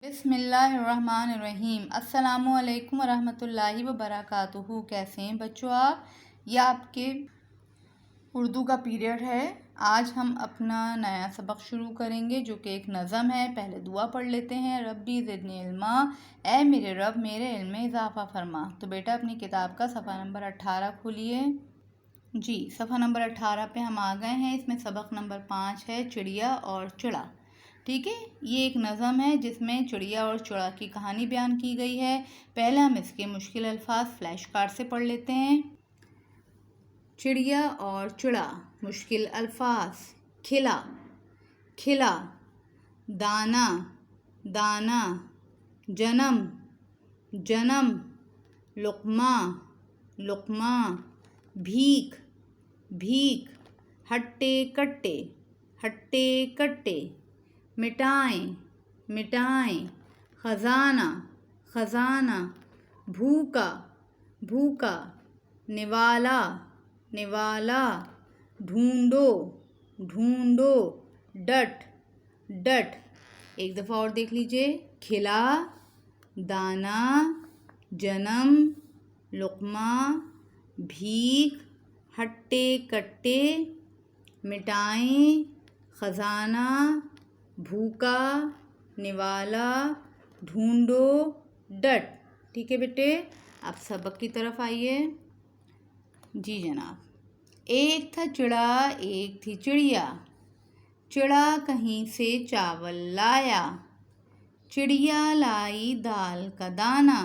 بسم اللہ الرحمن الرحیم۔ السلام علیکم ورحمۃ وبرکاتہ۔ کیسے ہیں بچوں آپ؟ یہ آپ کے اردو کا پیریڈ ہے۔ آج ہم اپنا نیا سبق شروع کریں گے جو کہ ایک نظم ہے۔ پہلے دعا پڑھ لیتے ہیں۔ ربی زدنی علما، اے میرے رب میرے علم میں اضافہ فرما۔ تو بیٹا اپنی کتاب کا صفحہ نمبر 18 کھولیے۔ جی صفحہ نمبر 18 پہ ہم آ گئے ہیں۔ اس میں سبق نمبر 5 ہے چڑیا اور چڑا۔ ٹھیک ہے، یہ ایک نظم ہے جس میں چڑیا اور چڑا کی کہانی بیان کی گئی ہے۔ پہلے ہم اس کے مشکل الفاظ فلیش کارڈ سے پڑھ لیتے ہیں۔ چڑیا اور چڑا۔ مشکل الفاظ: کھلا کھلا، دانا دانا، جنم جنم، لقمہ لقمہ، بھیک بھیک، ہٹے کٹے ہٹے کٹے، مٹائیں مٹائیں، خزانہ خزانہ، بھوکا بھوکا، نوالا نوالا، ڈھونڈو ڈھونڈو، ڈٹ ڈٹ۔ ایک دفعہ اور دیکھ لیجئے۔ کھلا، دانا، جنم، لقمہ، بھیک، ہٹے کٹے، مٹائیں، خزانہ، بھوکا، نوالا، ڈھونڈو، ڈٹ۔ ٹھیک ہے بیٹے، اب سبق کی طرف آئیے۔ جی جناب۔ ایک تھا چڑا ایک تھی چڑیا، چڑا کہیں سے چاول لایا، چڑیا لائی دال کا دانہ،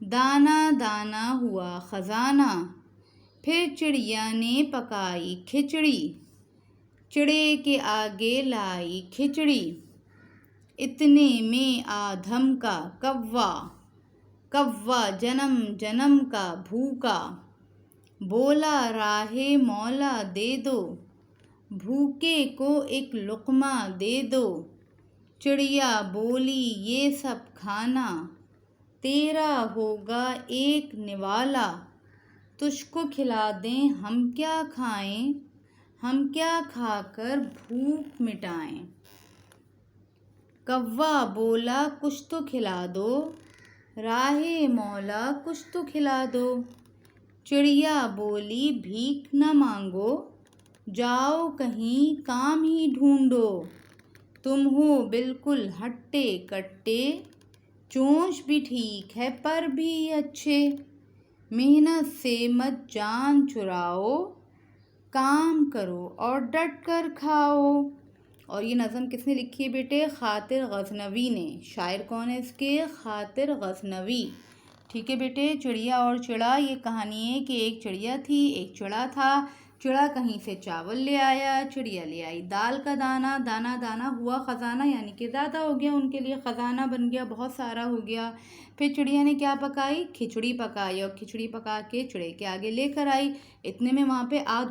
دانہ دانہ ہوا خزانہ، پھر چڑیا نے پکائی کھچڑی، چڑے کے آگے لائی کھچڑی، اتنے میں آدھم کا کوّا، کوّا جنم جنم کا بھوکا، بولا راہ مولا دے دو، بھوکے کو ایک لقمہ دے دو، چڑیا بولی یہ سب کھانا، تیرا ہوگا ایک نوالا، تجھ کو کھلا دیں ہم کیا کھائیں، ہم کیا کھا کر بھوک مٹائیں۔ کوّا بولا کچھ تو کھلا دو، راہ مولا کچھ تو کھلا دو، چڑیا بولی بھیک نہ مانگو، جاؤ کہیں کام ہی ڈھونڈو، تم ہو بالکل ہٹے کٹے، چونچ بھی ٹھیک ہے پر بھی اچھے، محنت سے مت جان چراؤ، کام کرو اور ڈٹ کر کھاؤ۔ اور یہ نظم کس نے لکھی ہے بیٹے؟ خاطر غزنوی نے۔ شاعر کون ہے اس کے؟ خاطر غزنوی۔ ٹھیک ہے بیٹے، چڑیا اور چڑا، یہ کہانی ہے کہ ایک چڑیا تھی ایک چڑا تھا۔ چڑا کہیں سے چاول لے آیا، چڑیا لے آئی دال کا دانہ، دانا دانا ہوا خزانہ، یعنی کہ زیادہ ہو گیا، ان کے لیے خزانہ بن گیا، بہت سارا ہو گیا۔ پھر چڑیا نے کیا پکائی؟ کھچڑی پکائی، اور کھچڑی پکا کے چڑے کے آگے لے کر آئی۔ اتنے میں وہاں پہ آ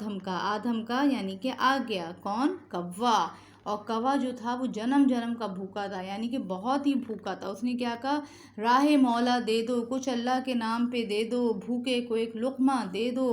دھمکا یعنی کہ آ گیا، کون؟ کوّا۔ اور کوّا جو تھا وہ جنم جنم کا بھوکا تھا، یعنی کہ بہت ہی بھوکا تھا۔ اس نے کیا کہا؟ راہ مولا دے دو، کچھ اللہ کے نام پہ دے دو، بھوکے کو ایک لقمہ دے دو۔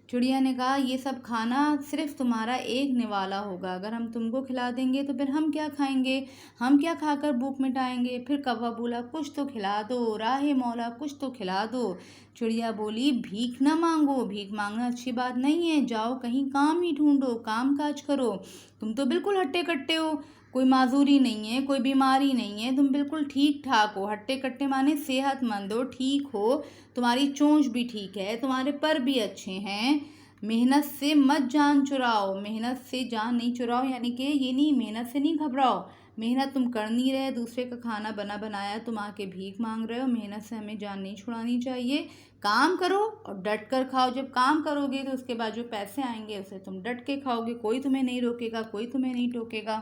چڑیا نے کہا یہ سب کھانا صرف تمہارا ایک نوالا ہوگا، اگر ہم تم کو کھلا دیں گے تو پھر ہم کیا کھائیں گے، ہم کیا کھا کر بھوک مٹائیں گے۔ پھر کوّا بولا کچھ تو کھلا دو، راہ مولا کچھ تو کھلا دو۔ چڑیا بولی بھیک نہ مانگو، بھیک مانگنا اچھی بات نہیں ہے، جاؤ کہیں کام ہی ڈھونڈو، کام کاج کرو، تم تو بالکل ہٹے کٹے ہو، کوئی معذوری نہیں ہے، کوئی بیماری نہیں ہے، تم بالکل ٹھیک ٹھاک ہو۔ ہٹے کٹے مانے صحت مند ہو، ٹھیک ہو، تمہاری چونچ بھی ٹھیک ہے، تمہارے پر بھی اچھے ہیں، محنت سے مت جان چراؤ، محنت سے جان نہیں چراؤ، یعنی کہ یہ نہیں، محنت سے نہیں گھبراؤ، محنت تم کر نہیں رہے، دوسرے کا کھانا بنا بنایا تم آ کے بھیک مانگ رہے ہو، محنت سے ہمیں جان نہیں چھڑانی چاہیے، کام کرو اور ڈٹ کر کھاؤ، جب کام کرو گے تو اس کے بعد جو پیسے آئیں گے اسے تم ڈٹ کے کھاؤ گے، کوئی تمہیں نہیں روکے گا، کوئی تمہیں نہیں ٹوکے گا۔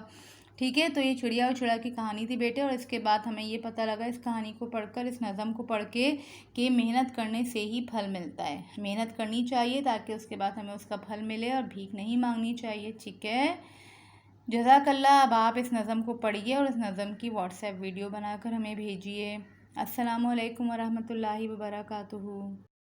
ٹھیک ہے، تو یہ چڑیا اور چڑا کی کہانی تھی بیٹے، اور اس کے بعد ہمیں یہ پتہ لگا اس کہانی کو پڑھ کر، اس نظم کو پڑھ کے، کہ محنت کرنے سے ہی پھل ملتا ہے، محنت کرنی چاہیے تاکہ اس کے بعد ہمیں اس کا پھل ملے، اور بھیک نہیں مانگنی چاہیے۔ ٹھیک ہے، جزاک اللہ۔ اب آپ اس نظم کو پڑھیے اور اس نظم کی واٹس ایپ ویڈیو بنا کر ہمیں بھیجیے۔ السلام علیکم ورحمۃ اللہ وبرکاتہ۔